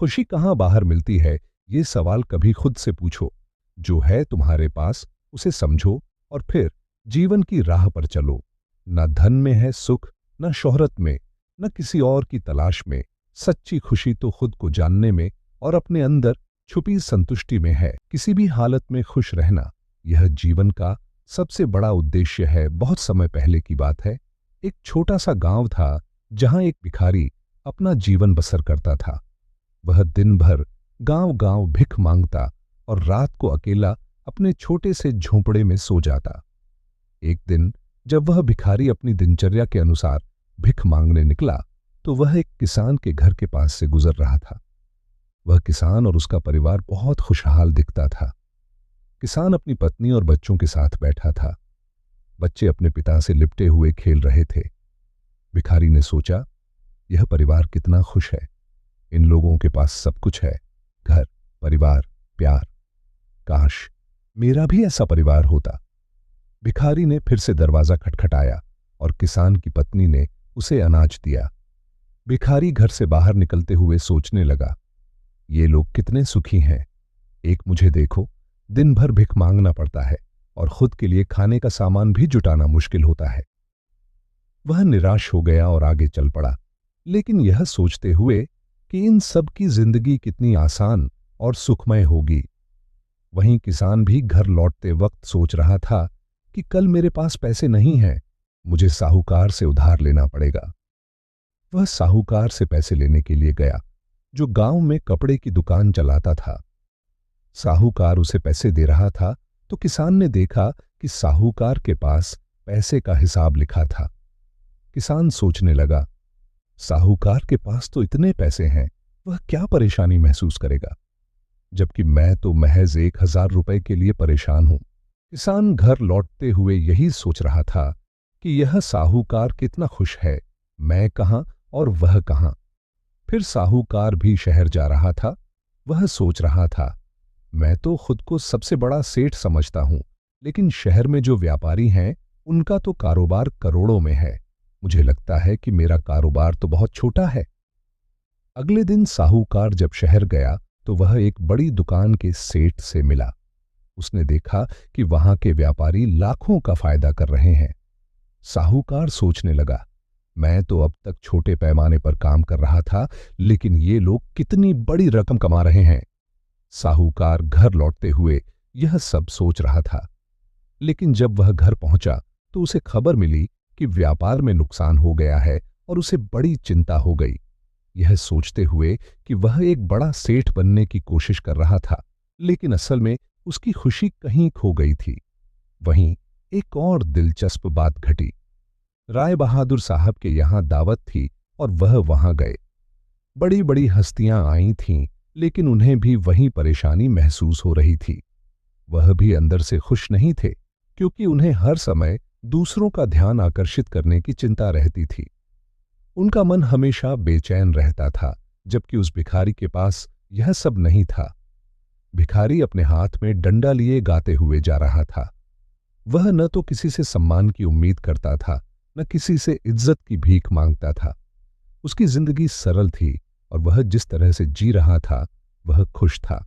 खुशी कहाँ बाहर मिलती है, ये सवाल कभी खुद से पूछो। जो है तुम्हारे पास उसे समझो और फिर जीवन की राह पर चलो। न धन में है सुख, न शोहरत में, न किसी और की तलाश में। सच्ची खुशी तो खुद को जानने में और अपने अंदर छुपी संतुष्टि में है। किसी भी हालत में खुश रहना, यह जीवन का सबसे बड़ा उद्देश्य है। बहुत समय पहले की बात है। एक छोटा सा गांव था जहां एक भिखारी अपना जीवन बसर करता था। वह दिन भर गांव-गांव भिख मांगता और रात को अकेला अपने छोटे से झोंपड़े में सो जाता। एक दिन जब वह भिखारी अपनी दिनचर्या के अनुसार भिख मांगने निकला, तो वह एक किसान के घर के पास से गुजर रहा था। वह किसान और उसका परिवार बहुत खुशहाल दिखता था। किसान अपनी पत्नी और बच्चों के साथ बैठा था। बच्चे अपने पिता से लिपटे हुए खेल रहे थे। भिखारी ने सोचा, यह परिवार कितना खुश है। इन लोगों के पास सब कुछ है, घर, परिवार, प्यार। काश मेरा भी ऐसा परिवार होता। भिखारी ने फिर से दरवाजा खटखटाया और किसान की पत्नी ने उसे अनाज दिया। भिखारी घर से बाहर निकलते हुए सोचने लगा, ये लोग कितने सुखी हैं। एक मुझे देखो, दिन भर भिख मांगना पड़ता है और खुद के लिए खाने का सामान भी जुटाना मुश्किल होता है। वह निराश हो गया और आगे चल पड़ा, लेकिन यह सोचते हुए कि इन सब की जिंदगी कितनी आसान और सुखमय होगी। वहीं किसान भी घर लौटते वक्त सोच रहा था कि कल मेरे पास पैसे नहीं हैं, मुझे साहूकार से उधार लेना पड़ेगा। वह साहूकार से पैसे लेने के लिए गया, जो गांव में कपड़े की दुकान चलाता था। साहूकार उसे पैसे दे रहा था तो किसान ने देखा कि साहूकार के पास पैसे का हिसाब लिखा था। किसान सोचने लगा, साहूकार के पास तो इतने पैसे हैं, वह क्या परेशानी महसूस करेगा, जबकि मैं तो महज 1000 रुपए के लिए परेशान हूं। किसान घर लौटते हुए यही सोच रहा था कि यह साहूकार कितना खुश है, मैं कहां और वह कहां। फिर साहूकार भी शहर जा रहा था। वह सोच रहा था, मैं तो खुद को सबसे बड़ा सेठ समझता हूं, लेकिन शहर में जो व्यापारी हैं उनका तो कारोबार करोड़ों में है। मुझे लगता है कि मेरा कारोबार तो बहुत छोटा है। अगले दिन साहूकार जब शहर गया तो वह एक बड़ी दुकान के सेठ से मिला। उसने देखा कि वहां के व्यापारी लाखों का फायदा कर रहे हैं। साहूकार सोचने लगा, मैं तो अब तक छोटे पैमाने पर काम कर रहा था, लेकिन ये लोग कितनी बड़ी रकम कमा रहे हैं। साहूकार घर लौटते हुए यह सब सोच रहा था, लेकिन जब वह घर पहुंचा तो उसे खबर मिली कि व्यापार में नुकसान हो गया है और उसे बड़ी चिंता हो गई। यह सोचते हुए कि वह एक बड़ा सेठ बनने की कोशिश कर रहा था, लेकिन असल में उसकी खुशी कहीं खो गई थी। वहीं एक और दिलचस्प बात घटी। राय बहादुर साहब के यहां दावत थी और वह वहां गए। बड़ी बड़ी हस्तियां आई थीं, लेकिन उन्हें भी वही परेशानी महसूस हो रही थी। वह भी अंदर से खुश नहीं थे, क्योंकि उन्हें हर समय दूसरों का ध्यान आकर्षित करने की चिंता रहती थी। उनका मन हमेशा बेचैन रहता था, जबकि उस भिखारी के पास यह सब नहीं था। भिखारी अपने हाथ में डंडा लिए गाते हुए जा रहा था। वह न तो किसी से सम्मान की उम्मीद करता था, न किसी से इज्जत की भीख मांगता था। उसकी जिंदगी सरल थी और वह जिस तरह से जी रहा था वह खुश था।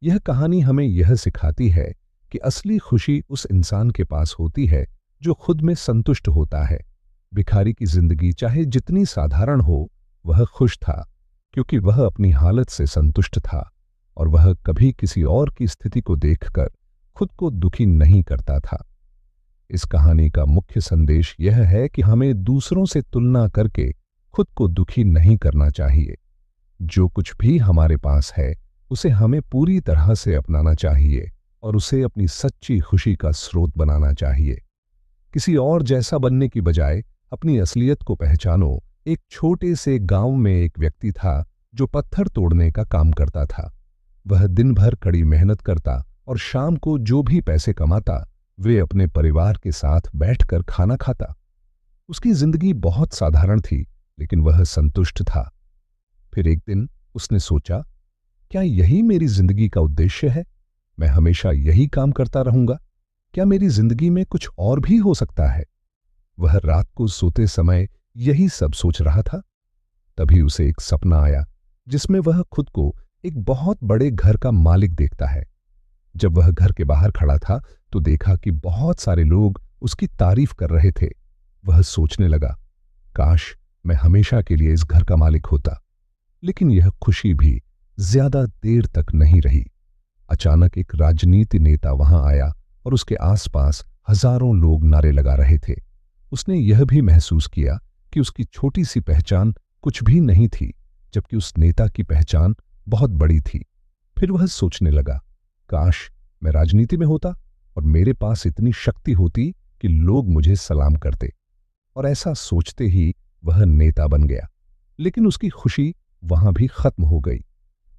यह कहानी हमें यह सिखाती है कि असली खुशी उस इंसान के पास होती है जो खुद में संतुष्ट होता है। भिखारी की जिंदगी चाहे जितनी साधारण हो, वह खुश था, क्योंकि वह अपनी हालत से संतुष्ट था और वह कभी किसी और की स्थिति को देखकर खुद को दुखी नहीं करता था। इस कहानी का मुख्य संदेश यह है कि हमें दूसरों से तुलना करके खुद को दुखी नहीं करना चाहिए। जो कुछ भी हमारे पास है उसे हमें पूरी तरह से अपनाना चाहिए और उसे अपनी सच्ची खुशी का स्रोत बनाना चाहिए। किसी और जैसा बनने की बजाय अपनी असलियत को पहचानो। एक छोटे से गांव में एक व्यक्ति था जो पत्थर तोड़ने का काम करता था। वह दिन भर कड़ी मेहनत करता और शाम को जो भी पैसे कमाता वे अपने परिवार के साथ बैठकर खाना खाता। उसकी जिंदगी बहुत साधारण थी, लेकिन वह संतुष्ट था। फिर एक दिन उसने सोचा, क्या यही मेरी जिंदगी का उद्देश्य है? मैं हमेशा यही काम करता रहूंगा? क्या मेरी जिंदगी में कुछ और भी हो सकता है? वह रात को सोते समय यही सब सोच रहा था। तभी उसे एक सपना आया जिसमें वह खुद को एक बहुत बड़े घर का मालिक देखता है। जब वह घर के बाहर खड़ा था तो देखा कि बहुत सारे लोग उसकी तारीफ कर रहे थे। वह सोचने लगा, काश मैं हमेशा के लिए इस घर का मालिक होता। लेकिन यह खुशी भी ज्यादा देर तक नहीं रही। अचानक एक राजनीति नेता वहां आया और उसके आसपास हजारों लोग नारे लगा रहे थे। उसने यह भी महसूस किया कि उसकी छोटी सी पहचान कुछ भी नहीं थी, जबकि उस नेता की पहचान बहुत बड़ी थी। फिर वह सोचने लगा, काश मैं राजनीति में होता और मेरे पास इतनी शक्ति होती कि लोग मुझे सलाम करते। और ऐसा सोचते ही वह नेता बन गया। लेकिन उसकी खुशी वहां भी खत्म हो गई।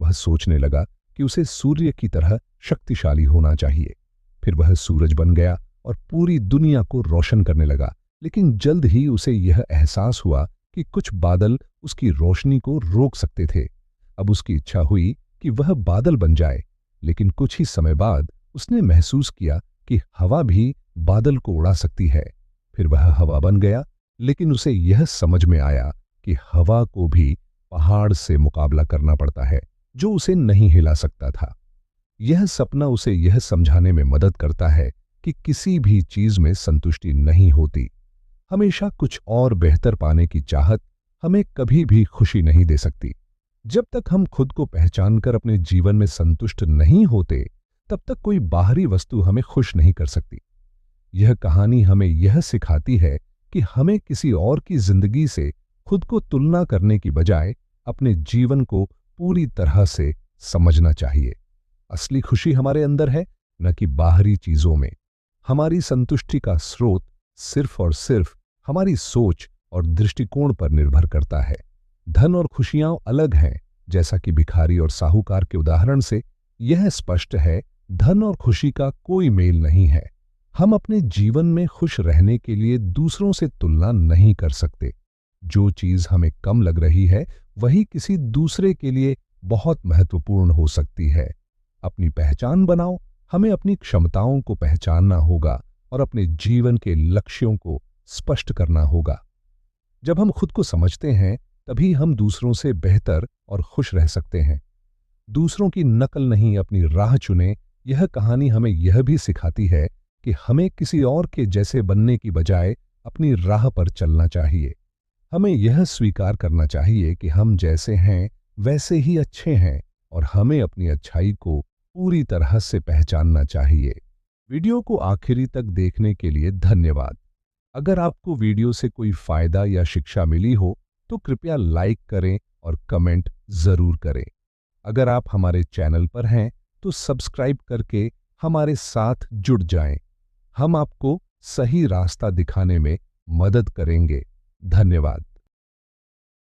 वह सोचने लगा कि उसे सूर्य की तरह शक्तिशाली होना चाहिए। फिर वह सूरज बन गया और पूरी दुनिया को रोशन करने लगा। लेकिन जल्द ही उसे यह एहसास हुआ कि कुछ बादल उसकी रोशनी को रोक सकते थे। अब उसकी इच्छा हुई कि वह बादल बन जाए, लेकिन कुछ ही समय बाद उसने महसूस किया कि हवा भी बादल को उड़ा सकती है। फिर वह हवा बन गया, लेकिन उसे यह समझ में आया कि हवा को भी पहाड़ से मुकाबला करना पड़ता है, जो उसे नहीं हिला सकता था। यह सपना उसे यह समझाने में मदद करता है कि किसी भी चीज में संतुष्टि नहीं होती। हमेशा कुछ और बेहतर पाने की चाहत हमें कभी भी खुशी नहीं दे सकती। जब तक हम खुद को पहचानकर अपने जीवन में संतुष्ट नहीं होते, तब तक कोई बाहरी वस्तु हमें खुश नहीं कर सकती। यह कहानी हमें यह सिखाती है कि हमें किसी और की जिंदगी से खुद को तुलना करने की बजाय अपने जीवन को पूरी तरह से समझना चाहिए। असली खुशी हमारे अंदर है, न कि बाहरी चीजों में। हमारी संतुष्टि का स्रोत सिर्फ और सिर्फ हमारी सोच और दृष्टिकोण पर निर्भर करता है। धन और खुशियां अलग हैं। जैसा कि भिखारी और साहूकार के उदाहरण से यह स्पष्ट है, धन और खुशी का कोई मेल नहीं है। हम अपने जीवन में खुश रहने के लिए दूसरों से तुलना नहीं कर सकते। जो चीज हमें कम लग रही है, वही किसी दूसरे के लिए बहुत महत्वपूर्ण हो सकती है। अपनी पहचान बनाओ। हमें अपनी क्षमताओं को पहचानना होगा और अपने जीवन के लक्ष्यों को स्पष्ट करना होगा। जब हम खुद को समझते हैं, तभी हम दूसरों से बेहतर और खुश रह सकते हैं। दूसरों की नकल नहीं, अपनी राह चुनें। यह कहानी हमें यह भी सिखाती है कि हमें किसी और के जैसे बनने की बजाय अपनी राह पर चलना चाहिए। हमें यह स्वीकार करना चाहिए कि हम जैसे हैं वैसे ही अच्छे हैं और हमें अपनी अच्छाई को पूरी तरह से पहचानना चाहिए। वीडियो को आखिरी तक देखने के लिए धन्यवाद। अगर आपको वीडियो से कोई फायदा या शिक्षा मिली हो तो कृपया लाइक करें और कमेंट जरूर करें। अगर आप हमारे चैनल पर हैं तो सब्सक्राइब करके हमारे साथ जुड़ जाएं। हम आपको सही रास्ता दिखाने में मदद करेंगे। धन्यवाद।